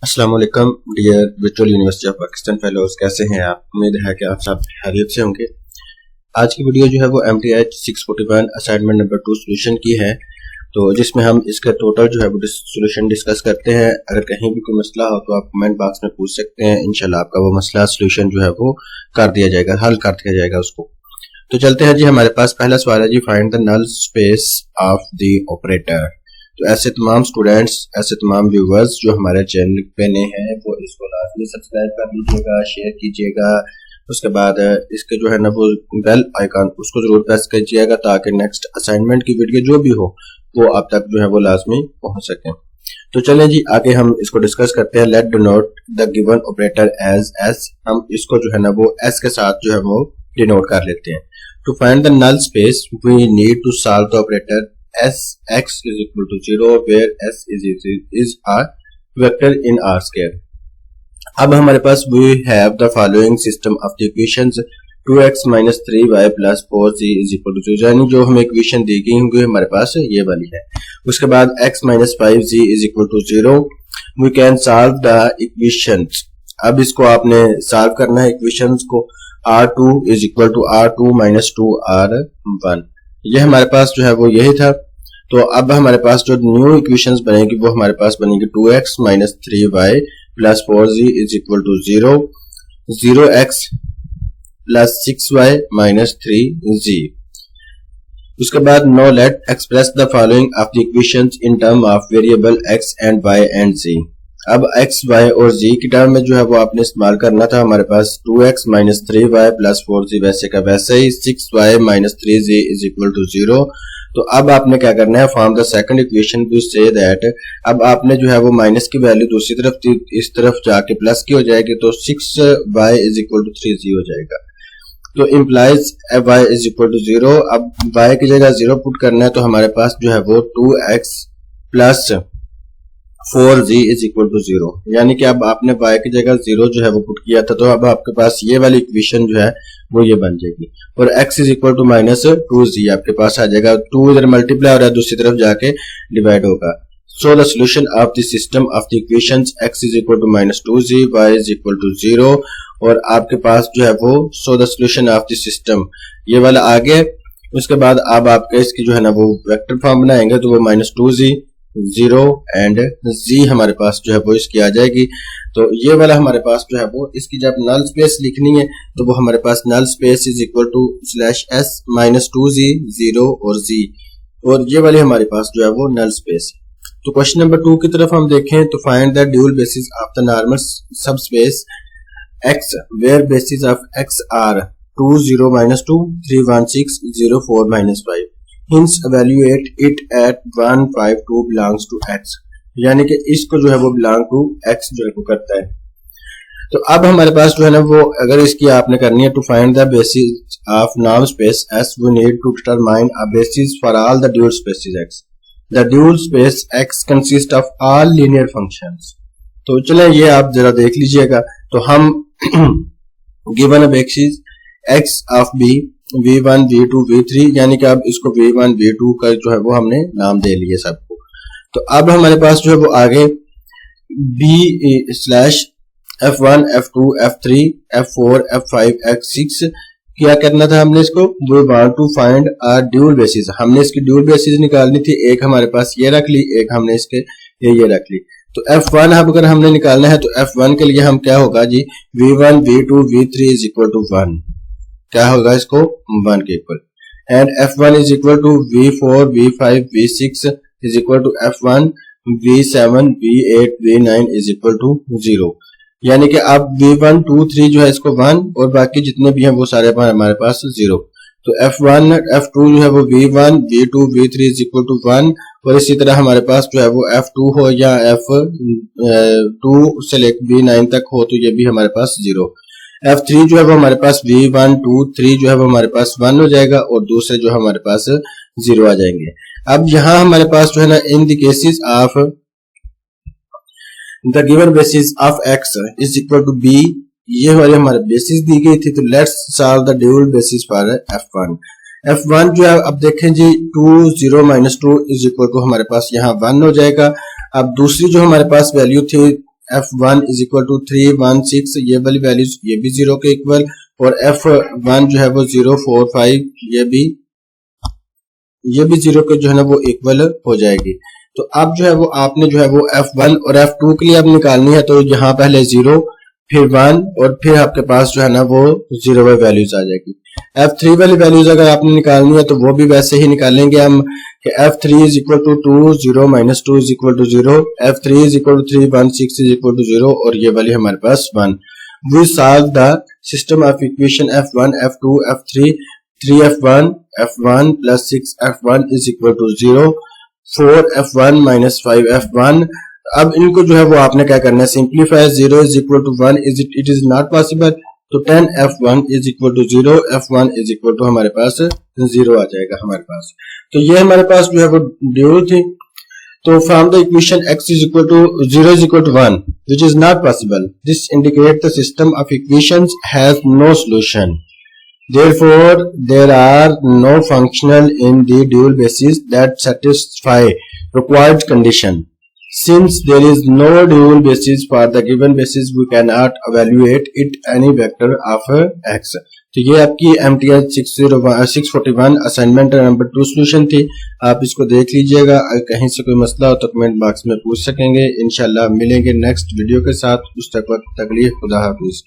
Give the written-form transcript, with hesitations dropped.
अस्सलाम वालेकुम dear virtual university of Pakistan fellows, कैसे हैं आप? उम्मीद है कि आप सब खैरियत से होंगे। आज की वीडियो जो है वो MTH 641 असाइनमेंट नंबर 2 सोल्यूशन की है, तो जिसमें हम इसका टोटल जो है वो सोल्यूशन डिस्कस करते हैं। अगर कहीं भी कोई मसला हो तो आप कमेंट बॉक्स में पूछ सकते हैं, इंशाल्लाह आपका वो मसला सोल्यूशन जो है वो कर दिया जाएगा, हल कर दिया जाएगा उसको। तो चलते हैं जी, हमारे पास पहला सवाल है जी, find the null space of the operator. तो ऐसे तमाम स्टूडेंट्स, ऐसे तमाम व्यूवर्स जो हमारे चैनल पे नए हैं वो इसको लाजमी सब्सक्राइब कर लीजिएगा, शेयर कीजिएगा। उसके बाद इसके जो है ना वो बेल आइकन उसको जरूर प्रेस कीजिएगा ताकि नेक्स्ट असाइनमेंट की वीडियो जो भी हो वो आप तक जो है वो लाजमी पहुंच सके। तो चलें जी, आगे हम इसको डिस्कस करते हैं। Let denote the given operator as S. हम इसको जो है ना वो एस के साथ जो है वो डिनोट कर लेते हैं। To find the null space we need to solve the operator S x is equal to 0 where S is a vector in R square। अब हमारे पास we have the following system of the equations 2x minus 3y plus 4z is equal to 0। यानी जो हमें equation दी गई होंगी हमारे पास ये वाली है। उसके बाद x minus 5z is equal to 0। we can solve the equations। अब इसको आपने सॉल्व करना है इक्वेशंस को। r2 is equal to r2 minus 2r1। ये हमारे पास जो है वो यही था। तो अब हमारे पास जो न्यू इक्वेशंस बनेगी वो हमारे पास बनेगी 2x minus 3y plus 4z is equal to 0, 0x plus 6y minus 3z। उसके बाद now let express the following of the equations in term of variable x and y and z। अब x, y और z की term में जो है वो आपने इस्तेमाल करना था। हमारे पास 2x minus 3y plus 4z वैसे का वैसे ही, 6y minus 3z is equal to 0। तो अब आपने क्या करना है, form the second equation two say that. अब आपने जो है वो माइनस की वैल्यू दूसरी तरफ थी, इस तरफ जाके प्लस की हो जाएगी, तो 6y is equal to 3z हो जाएगा। तो implies y is equal to 0। अब y की जगह 0 पुट करना है, तो हमारे पास जो है वो 2x plus 4z is equal to 0। यानी कि अब आपने y की जगह 0 जो है वो पुट किया था, तो अब आपके पास ये वाली इक्वेशन जो है वो ये बन जाएगी। और x is equal to minus 2z आपके पास आ जाएगा। 2 इधर मल्टीप्लाई हो रहा है, दूसरी तरफ जाके डिवाइड होगा। So the solution of the system of the equations x is equal to minus 2z, y is equal to 0। और आपके पास जो है वो so the solution of the system ये वाला आ गया। उसके बाद अब आपके इसकी जो है ना वो वेक्टर फॉर्म बनाएंगे, तो वो minus 2z 0 एंड z हमारे पास जो है वो इसकी आ जाएगी। तो ये वाला हमारे पास जो है वो इसकी जब नल स्पेस लिखनी है तो वो हमारे पास null space is equal to /s minus 2z 0 और z, और ये वाली हमारे पास जो है वो नल स्पेस है। तो क्वेश्चन नंबर 2 की तरफ हम देखें तो find the dual basis of the normal subspace x where basis of x are 2 0 minus 2 3 1 6 0 4 minus 5। Hence evaluate it at 1 5 2 belongs to x। यानी कि इसको जो है वो बिलोंग टू x जो है वो करता है। तो अब हमारे पास जो है ना वो अगर इसकी आपने करनी है to find the basis of normal space s we need to determine a basis for all the dual spaces x। The dual space x consists of all linear functions। तो चलें ये आप जरा देख लीजिएगा। तो हम given a basis x of b v1 v2 v3, यानी कि अब इसको v1 v2 का जो है वो हमने नाम दे लिए सबको। तो अब हमारे पास जो है वो आगे b/f1 f2 f3 f4 f5 f6 क्या करना था हमने इसको, we want to find a dual basis। हमने इसकी ड्यूल बेसिस निकालनी थी। एक हमारे पास ये रख ली, एक हमने इसके ये रख ली। तो f1 अब अगर हमने निकालना है तो f1 के लिए हम क्या होगा जी, v1 v2 v3 is equal to 1। क्या होगा इसको 1 के equal. And f1 is equal to v4 v5 v6 is equal to f1 v7 v8 v9 is equal to 0। यानी कि अब v1 2 3 जो है इसको 1 और बाकी जितने भी हैं वो सारे हमारे पास 0। तो f1 f2 जो है वो v1 v2 v3 is equal to 1। और इसी तरह हमारे पास जो है वो f2 हो या f2 से लेकर v9 तक हो तो ये भी हमारे पास 0। f3 जो है वो हमारे पास v1 2 3 जो है वो हमारे पास 1 हो जाएगा और दूसरे जो हमारे पास 0 आ जाएंगे। अब यहाँ हमारे पास जो है ना in the cases of the given basis of x is equal to b, ये वाली हमारे बेसिस दी गई थी। तो let's solve the dual basis for f1। f1 जो है अब देखें जी 2 0 minus 2 इज इक्वल टू हमारे पास यहाँ 1 हो जाएगा। अब दूसरी जो हमारे पास वैल्यू थी f1 इज इक्वल टू 3 1 6, ये वाली वैल्यूज ये भी 0 के इक्वल, और f1 जो है वो 0 4 5 ये भी 0 के जो है ना वो इक्वल हो जाएगी। तो अब जो है वो आपने जो है वो f1 और f2 के लिए अब निकालनी है, तो यहाँ पहले 0 फिर 1 और फिर आपके पास जो है ना वो 0 वाली वैल्यूज आ जाएगी। f3 वाली वैल्यूज अगर आपने निकालनी है तो वो भी वैसे ही निकालेंगे हम कि f3 is equal to 2 0 minus 2 is equal to 0, f3 is equal to 3 1 6 is equal to 0 और ये वाली हमारे पास 1। We solve the system of equation f1 f2 f3, 3f1 f1 plus 6f1 is equal to 0, 4f1 minus 5f1। अब इनको जो है वो आपने क्या करना है, simplify, 0 is equal to 1 it is not possible, तो 10f1 is equal to 0, f1 is equal to हमारे पास 0 आ जाएगा हमारे पास। तो ये हमारे पास जो है वो ड्यूल थी। तो from the equation x is equal to 0 is equal to 1 which is not possible, this indicate the system of equations has no solution, therefore there are no functional in the dual basis that satisfy required condition. Since there is no dual basis for the given basis, we cannot evaluate it any vector of x. तो ये आपकी MTI 641 assignment number 2 solution थी। आप इसको देख लीजिएगा, कहीं से कोई मसला हो तो कमेंट बॉक्स में पूछ सकेंगे। इंशाल्लाह मिलेंगे नेक्स्ट वीडियो के साथ, उस तक वक्त तक लिए खुदा हाफिज।